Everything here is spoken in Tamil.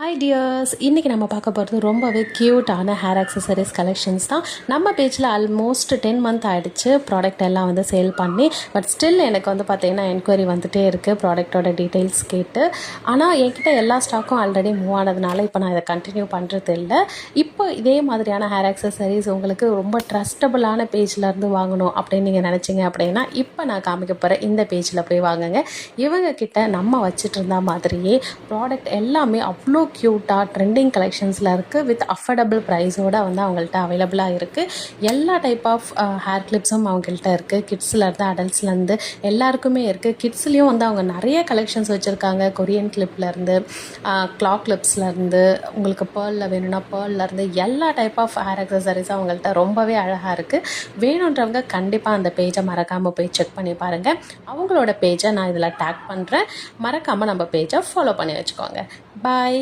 ஹாய் டியர்ஸ், இன்றைக்கி நம்ம பார்க்க போகிறது ரொம்பவே க்யூட்டான ஹேர் ஆக்சசரிஸ் கலெக்ஷன்ஸ் தான். நம்ம பேஜில் ஆல்மோஸ்ட் 10 மந்த் ஆகிடுச்சு ப்ராடக்ட் எல்லாம் சேல் பண்ணி. பட் ஸ்டில் எனக்கு பார்த்திங்கன்னா என்கொயரி வந்துகிட்டே இருக்குது ப்ராடக்டோட டீட்டெயில்ஸ் கேட்டு. ஆனால் என்கிட்ட எல்லா ஸ்டாக்கும் ஆல்ரெடி மூவ் ஆனதுனால இப்போ நான் இதை கண்டினியூ பண்ணுறது இல்லை. இப்போ இதே மாதிரியான ஹேர் ஆக்சசரிஸ் உங்களுக்கு ரொம்ப ட்ரஸ்டபுளான பேஜ்லேருந்து வாங்கணும் அப்படின்னு நீங்கள் நினச்சிங்க அப்படின்னா இப்போ நான் காமிக்க போகிற இந்த பேஜில் போய் வாங்குங்க. இவங்க கிட்ட நம்ம வச்சுட்டு இருந்த மாதிரியே ப்ராடக்ட் எல்லாமே அவ்வளோ க்யூட்டாக ட்ரெண்டிங் கலெக்ஷன்ஸில் இருக்குது. வித் அஃபோர்டபுள் ப்ரைஸோடு அவங்கள்ட்ட அவைலபிளாக இருக்குது. எல்லா டைப் ஆஃப் ஹேர் கிளிப்ஸும் அவங்கள்ட்ட இருக்குது. கிட்ஸ்லேருந்து அடல்ட்ஸ்லேருந்து எல்லாருக்குமே இருக்குது. கிட்ஸ்லேயும் அவங்க நிறைய கலெக்ஷன்ஸ் வச்சுருக்காங்க. கொரியன் கிளிப்லேருந்து கிளாக் கிளிப்ஸ்லேருந்து உங்களுக்கு பேர்லில் வேணும்னா பேர்லேருந்து எல்லா டைப் ஆஃப் ஹேர் அக்சசரிஸும் அவங்கள்ட்ட ரொம்பவே அழகாக இருக்குது. வேணுன்றவங்க கண்டிப்பாக அந்த பேஜை மறக்காமல் போய் செக் பண்ணி பாருங்கள். அவங்களோட பேஜை நான் இதில் டேக் பண்ணுறேன். மறக்காமல் நம்ம பேஜை ஃபாலோ பண்ணி வச்சுக்கோங்க. பாய்.